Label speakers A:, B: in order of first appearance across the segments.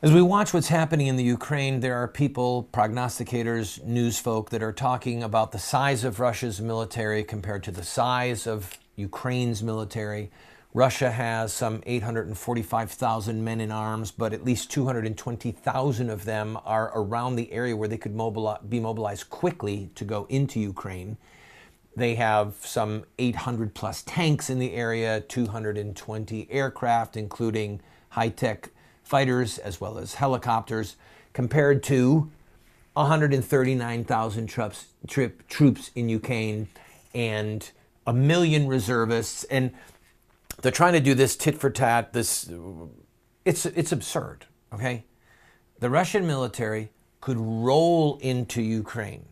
A: As we watch what's happening in the Ukraine, there are people, prognosticators, news folk that are talking about the size of Russia's military compared to the size of Ukraine's military. Russia has some 845,000 men in arms, but at least 220,000 of them are around the area where they could be mobilized quickly to go into Ukraine. They have some 800 plus tanks in the area, 220 aircraft, including high-tech fighters as well as helicopters, compared to 139,000 troops in Ukraine and 1 million reservists. And they're trying to do this tit for tat. It's absurd, okay? The Russian military could roll into Ukraine.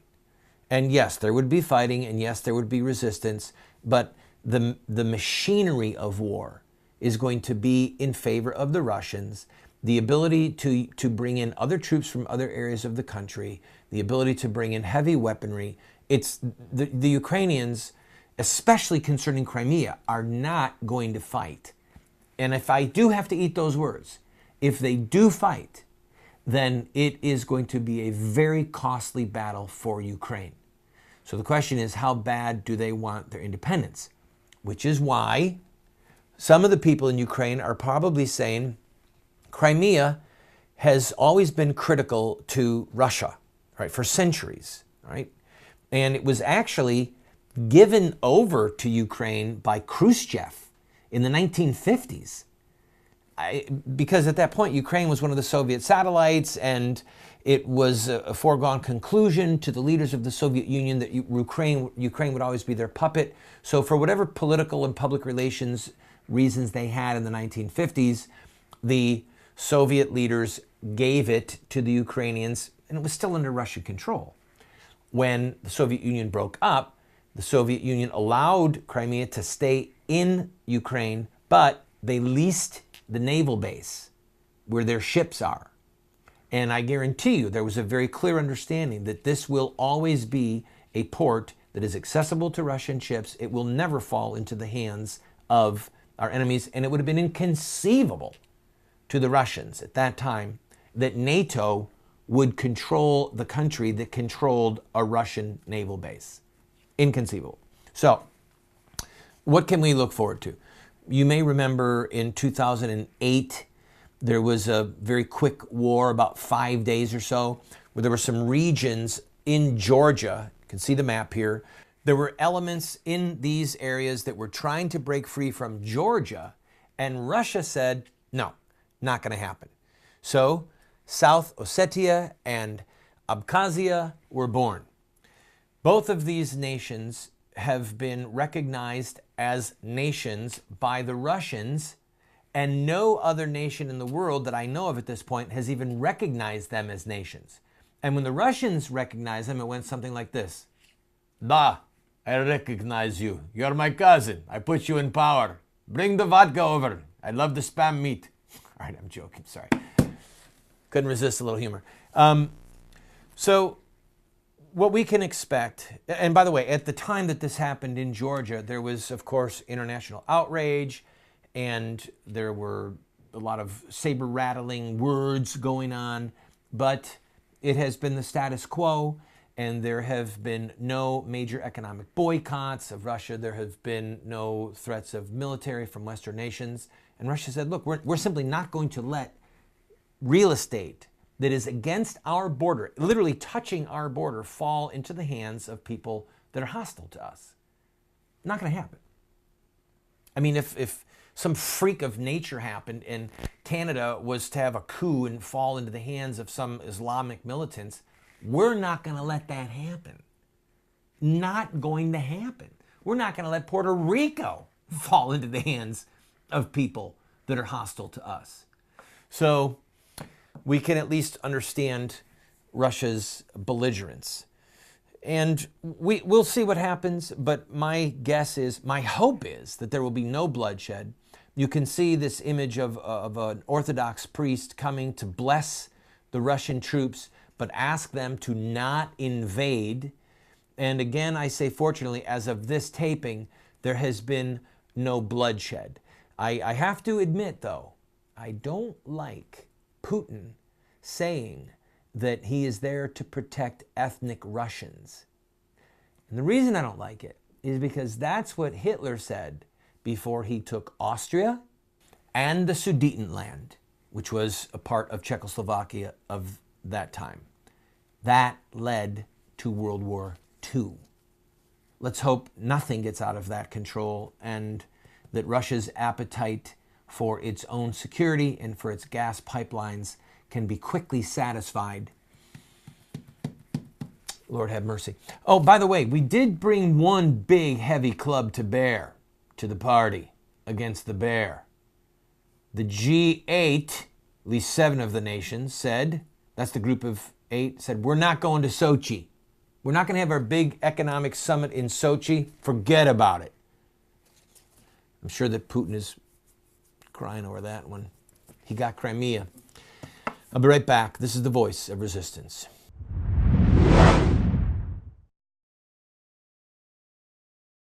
A: And yes, there would be fighting, and yes, there would be resistance, but the machinery of war is going to be in favor of the Russians. The ability to bring in other troops from other areas of the country, the ability to bring in heavy weaponry. It's the Ukrainians, especially concerning Crimea, are not going to fight. And if I do have to eat those words, if they do fight, then it is going to be a very costly battle for Ukraine. So the question is, how bad do they want their independence? Which is why some of the people in Ukraine are probably saying Crimea has always been critical to Russia, right, for centuries, right? And it was actually given over to Ukraine by Khrushchev in the 1950s. Because at that point, Ukraine was one of the Soviet satellites, and it was a foregone conclusion to the leaders of the Soviet Union that Ukraine would always be their puppet. So for whatever political and public relations reasons they had in the 1950s, the Soviet leaders gave it to the Ukrainians, and it was still under Russian control. When the Soviet Union broke up, the Soviet Union allowed Crimea to stay in Ukraine, but they leased the naval base where their ships are. And I guarantee you there was a very clear understanding that this will always be a port that is accessible to Russian ships. It will never fall into the hands of our enemies, and it would have been inconceivable to the Russians at that time that NATO would control the country that controlled a Russian naval base. Inconceivable. So, what can we look forward to? You may remember in 2008, there was a very quick war, about 5 days or so, where there were some regions in Georgia. You can see the map here. There were elements in these areas that were trying to break free from Georgia, and Russia said, no, not going to happen. So South Ossetia and Abkhazia were born. Both of these nations have been recognized as nations by the Russians, and no other nation in the world that I know of at this point has even recognized them as nations. And when the Russians recognized them, it went something like this. Da, I recognize you. You're my cousin. I put you in power. Bring the vodka over. I love the spam meat. All right, I'm joking. Sorry. Couldn't resist a little humor. So what we can expect, and by the way, at the time that this happened in Georgia, there was, of course, international outrage, and there were a lot of saber-rattling words going on, but it has been the status quo, and there have been no major economic boycotts of Russia. There have been no threats of military from Western nations. And Russia said, look, we're simply not going to let real estate that is against our border, literally touching our border, fall into the hands of people that are hostile to us. Not going to happen. I mean, if some freak of nature happened and Canada was to have a coup and fall into the hands of some Islamic militants, we're not going to let that happen. Not going to happen. We're not going to let Puerto Rico fall into the hands of people that are hostile to us. So we can at least understand Russia's belligerence. And we'll see what happens, but my guess is, my hope is that there will be no bloodshed. You can see this image of an Orthodox priest coming to bless the Russian troops, but ask them to not invade. And again, I say fortunately, as of this taping, there has been no bloodshed. I have to admit, though, I don't like Putin saying that he is there to protect ethnic Russians. And the reason I don't like it is because that's what Hitler said before he took Austria and the Sudetenland, which was a part of Czechoslovakia of that time. That led to World War II. Let's hope nothing gets out of that control and that Russia's appetite for its own security and for its gas pipelines can be quickly satisfied. Lord have mercy. Oh, by the way, we did bring one big heavy club to bear to the party against the bear. The G8, at least 7 of the nations said, that's the group of 8, said, we're not going to Sochi. We're not going to have our big economic summit in Sochi. Forget about it. I'm sure that Putin is crying over that one. He got Crimea. I'll be right back. This is the Voice of Resistance.